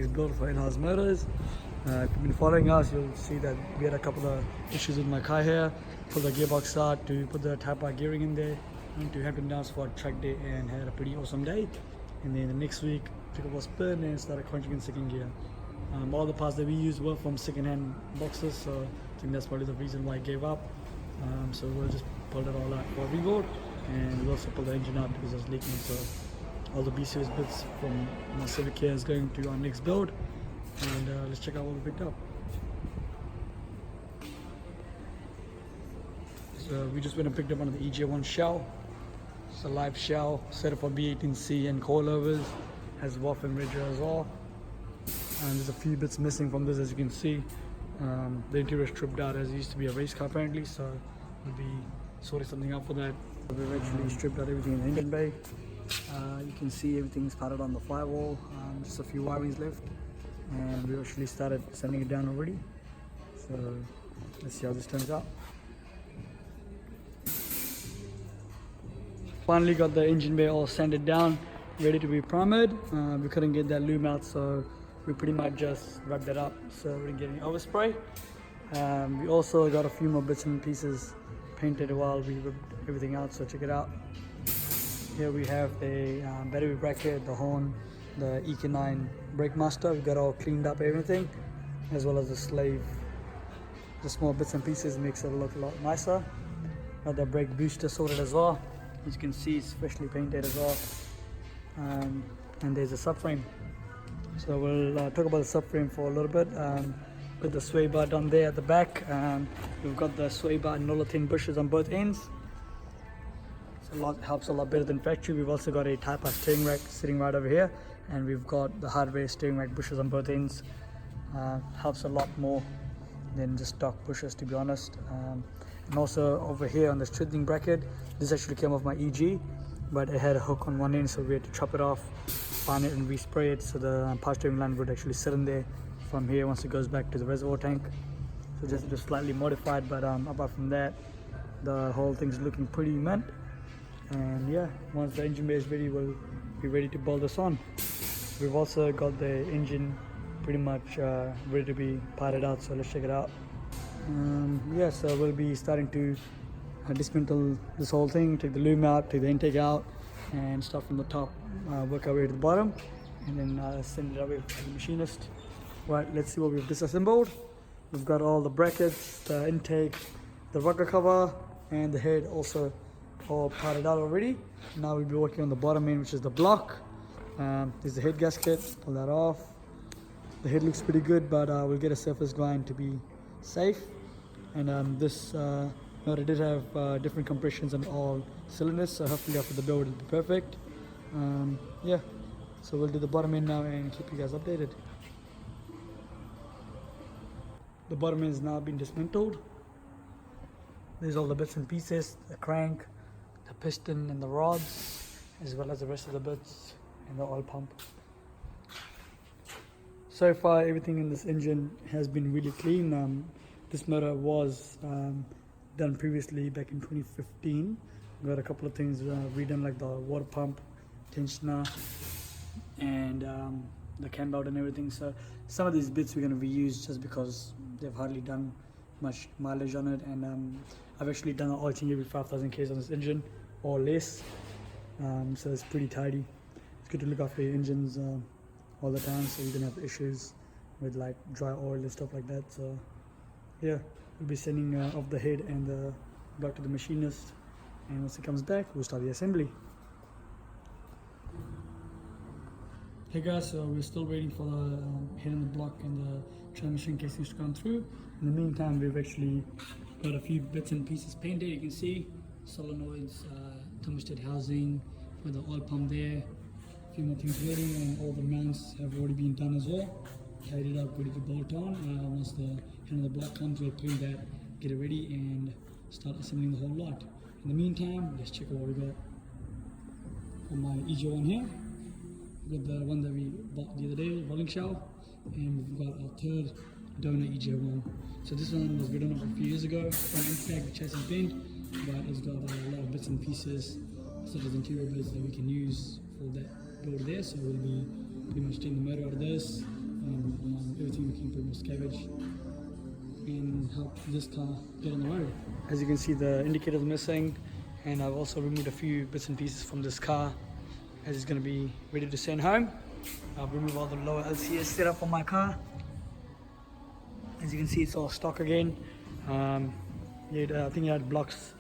build for in-house motors. If you've been following us, you'll see that we had a couple of issues with my car here. Pulled the gearbox out to put the Type R gearing in there. Went to Hampton Downs for a track day and had a pretty awesome day. And then the next week, took up a spin and started crunching in second gear. All the parts that we used were from second-hand boxes, so I think that's probably the reason why I gave up. So we'll just pull it all out for a rebuild, and we'll also pull the engine out because it's leaking. So all the B-series bits from my Civic here is going to our next build, and let's check out what we picked up. So we just went and picked up one of the EJ1 shell. It's a live shell set up for B18C and coilovers, has WAF and Ridger as well. And there's a few bits missing from this, as you can see. The interior is stripped out as it used to be a race car apparently, so we'll be sorting something out for that. We've actually stripped out everything in the engine bay. You can see everything's padded on the firewall, just a few wirings left, and we actually started sanding it down already. So let's see how this turns out. Finally got the engine bay all sanded down, ready to be primered. We couldn't get that loom out, so we pretty much just wrapped that up so we didn't get any overspray. We also got a few more bits and pieces painted while we ripped everything out, so check it out. Here we have the battery bracket, the horn, the EK9 brake master. We got all cleaned up everything, as well as the slave. The small bits and pieces makes it look a lot nicer. Got the brake booster sorted as well. As you can see, it's freshly painted as well. And there's a subframe. So we'll talk about the subframe for a little bit. With the sway bar down there at the back, we've got the sway bar and 0-10 bushes on both ends. So helps a lot better than factory. We've also got a Type R steering rack sitting right over here, and we've got the hardware steering rack bushes on both ends. Helps a lot more than just stock bushes, to be honest. And also over here on the strengthening bracket, this actually came off my EG, but it had a hook on one end, so we had to chop it off, find it and respray it, so the power steering line would actually sit in there from here once it goes back to the reservoir tank. So just slightly modified, but apart from that, the whole thing's looking pretty mint. And yeah, once the engine bay is ready, we'll be ready to bolt this on. We've also got the engine pretty much ready to be parted out, so let's check it out. Yeah, so we'll be starting to dismantle this whole thing, take the loom out, take the intake out, and start from the top, work our way to the bottom, and then send it away to the machinist. Right, let's see what we've disassembled. We've got all the brackets, the intake, the rocker cover, and the head also all parted out already. Now we'll be working on the bottom end, which is the block. There's the head gasket, pull that off. The head looks pretty good, but we'll get a surface grind to be safe. And this motor did have different compressions on all cylinders, so hopefully after the build it'll be perfect. Yeah, so we'll do the bottom end now and keep you guys updated. The bottom end is now been dismantled. There's all the bits and pieces, the crank, the piston and the rods, as well as the rest of the bits and the oil pump. So far everything in this engine has been really clean. This motor was done previously back in 2015. Got a couple of things redone, like the water pump, tensioner, and the cam belt and everything. So some of these bits we're going to reuse just because they've hardly done much mileage on it, and I've actually done an oiling every 5,000 k's on this engine or less, so it's pretty tidy. It's good to look after your engines all the time, so you don't have issues with like dry oil and stuff like that. So yeah, we'll be sending off the head and the block to the machinist, and once it comes back we'll start the assembly. Hey guys, so we're still waiting for the head and the block and the transmission casings to come through. In the meantime, we've actually got a few bits and pieces painted. You can see solenoids, thermostat housing, for the oil pump there, a few more things ready, and all the mounts have already been done as well. Tied it up, ready to bolt on. Once the head and the block comes, we'll paint that, get it ready, and start assembling the whole lot. In the meantime, let's check out what we got for my EJ1 here. We've got the one that we bought the other day, rolling shell, and we've got our third donor EJ1. So this one was written up a few years ago, front impact, the chassis bent, but it's got a lot of bits and pieces, such as interior bits that we can use for that build there. So we'll be pretty much taking the motor out of this, everything we can pretty much scavenge and help this car get on the road. As you can see, the indicator's missing, and I've also removed a few bits and pieces from this car as it's going to be ready to send home. I've removed all the lower LCS setup on my car. As you can see, it's all stock again. I think it had blocks,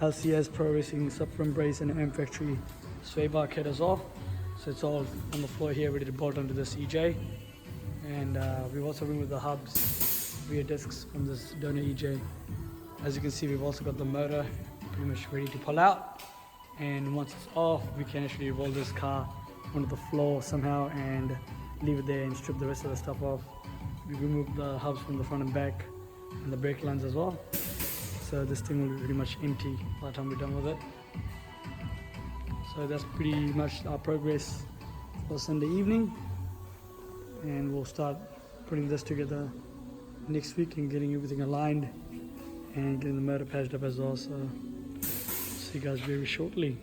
LCS, Pro Racing, subframe brace, and an M Factory sway bar kit as well. So it's all on the floor here, ready to bolt onto this EJ. And we've also removed the hubs, rear discs from this donor EJ. As you can see, we've also got the motor pretty much ready to pull out. And once it's off, we can actually roll this car onto the floor somehow and leave it there and strip the rest of the stuff off. We removed the hubs from the front and back and the brake lines as well. So this thing will be pretty much empty by the time we're done with it. So that's pretty much our progress for Sunday evening. And we'll start putting this together next week and getting everything aligned and getting the motor patched up as well. So see you guys very shortly.